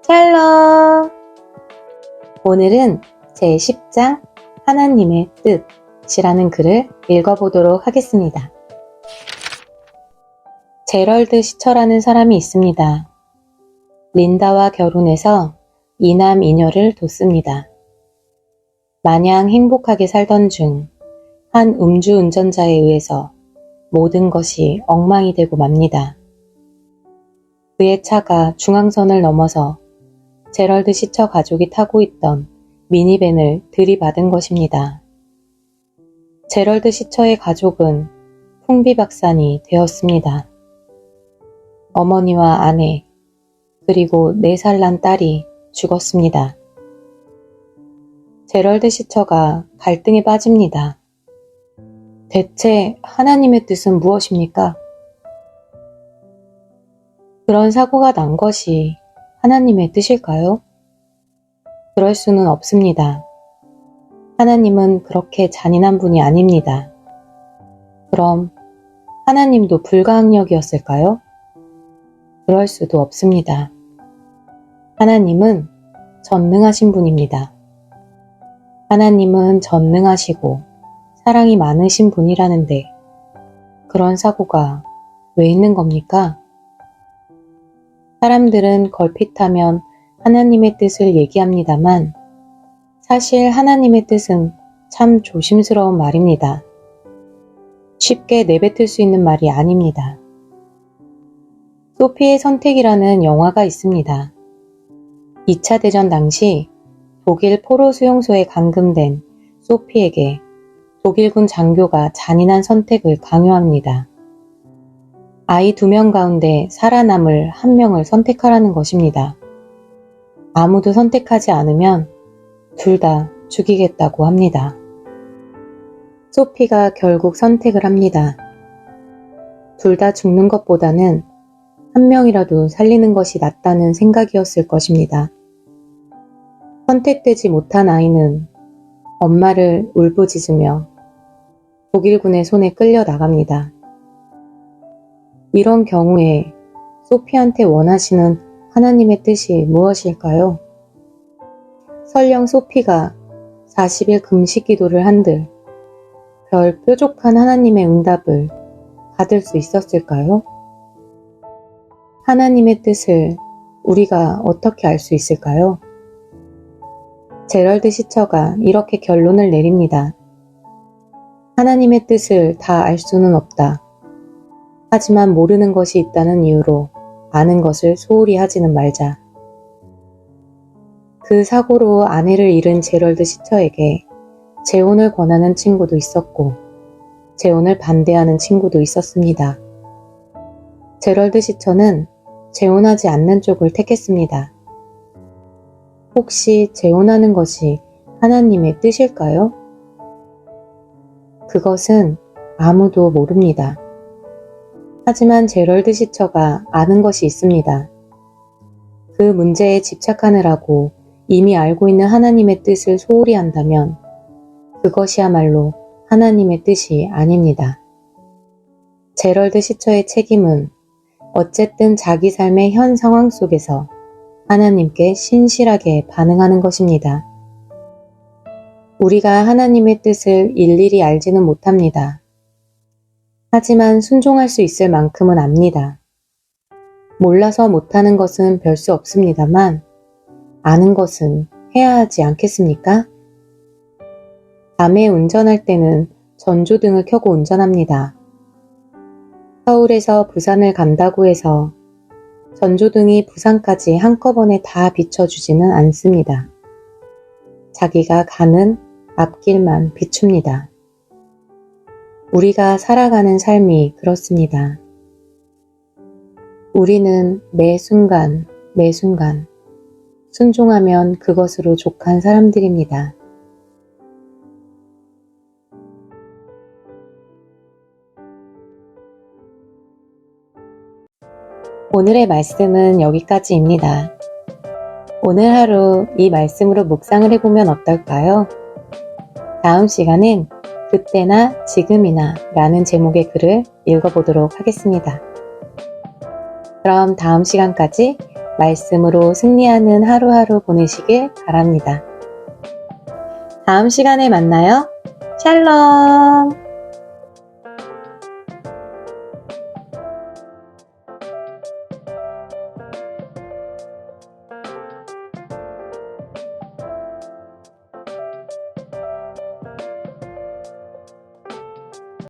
샬롬! 오늘은 제10장 하나님의 뜻이라는 글을 읽어보도록 하겠습니다. 제럴드 시처라는 사람이 있습니다. 린다와 결혼해서 이남 이녀를 뒀습니다. 마냥 행복하게 살던 중 한 음주운전자에 의해서 모든 것이 엉망이 되고 맙니다. 그의 차가 중앙선을 넘어서 제럴드 시처 가족이 타고 있던 미니밴을 들이받은 것입니다. 제럴드 시처의 가족은 풍비박산이 되었습니다. 어머니와 아내, 그리고 4살 난 딸이 죽었습니다. 제럴드 시처가 갈등에 빠집니다. 대체 하나님의 뜻은 무엇입니까? 그런 사고가 난 것이 하나님의 뜻일까요? 그럴 수는 없습니다. 하나님은 그렇게 잔인한 분이 아닙니다. 그럼 하나님도 불가항력이었을까요? 그럴 수도 없습니다. 하나님은 전능하신 분입니다. 하나님은 전능하시고 사랑이 많으신 분이라는데 그런 사고가 왜 있는 겁니까? 사람들은 걸핏하면 하나님의 뜻을 얘기합니다만 사실 하나님의 뜻은 참 조심스러운 말입니다. 쉽게 내뱉을 수 있는 말이 아닙니다. 소피의 선택이라는 영화가 있습니다. 2차 대전 당시 독일 포로 수용소에 감금된 소피에게 독일군 장교가 잔인한 선택을 강요합니다. 아이 2명 가운데 살아남을 1명을 선택하라는 것입니다. 아무도 선택하지 않으면 둘 다 죽이겠다고 합니다. 소피가 결국 선택을 합니다. 둘 다 죽는 것보다는 1명이라도 살리는 것이 낫다는 생각이었을 것입니다. 선택되지 못한 아이는 엄마를 울부짖으며 독일군의 손에 끌려 나갑니다. 이런 경우에 소피한테 원하시는 하나님의 뜻이 무엇일까요? 설령 소피가 40일 금식 기도를 한들 별 뾰족한 하나님의 응답을 받을 수 있었을까요? 하나님의 뜻을 우리가 어떻게 알 수 있을까요? 제럴드 시처가 이렇게 결론을 내립니다. 하나님의 뜻을 다 알 수는 없다. 하지만 모르는 것이 있다는 이유로 아는 것을 소홀히 하지는 말자. 그 사고로 아내를 잃은 제럴드 시처에게 재혼을 권하는 친구도 있었고 재혼을 반대하는 친구도 있었습니다. 제럴드 시처는 재혼하지 않는 쪽을 택했습니다. 혹시 재혼하는 것이 하나님의 뜻일까요? 그것은 아무도 모릅니다. 하지만 제럴드 시처가 아는 것이 있습니다. 그 문제에 집착하느라고 이미 알고 있는 하나님의 뜻을 소홀히 한다면 그것이야말로 하나님의 뜻이 아닙니다. 제럴드 시처의 책임은 어쨌든 자기 삶의 현 상황 속에서 하나님께 신실하게 반응하는 것입니다. 우리가 하나님의 뜻을 일일이 알지는 못합니다. 하지만 순종할 수 있을 만큼은 압니다. 몰라서 못하는 것은 별 수 없습니다만 아는 것은 해야 하지 않겠습니까? 밤에 운전할 때는 전조등을 켜고 운전합니다. 서울에서 부산을 간다고 해서 전조등이 부산까지 한꺼번에 다 비춰주지는 않습니다. 자기가 가는 앞길만 비춥니다. 우리가 살아가는 삶이 그렇습니다. 우리는 매 순간 순종하면 그것으로 족한 사람들입니다. 오늘의 말씀은 여기까지입니다. 오늘 하루 이 말씀으로 묵상을 해보면 어떨까요? 다음 시간엔 그때나 지금이나 라는 제목의 글을 읽어보도록 하겠습니다. 그럼 다음 시간까지 말씀으로 승리하는 하루하루 보내시길 바랍니다. 다음 시간에 만나요. 샬롬!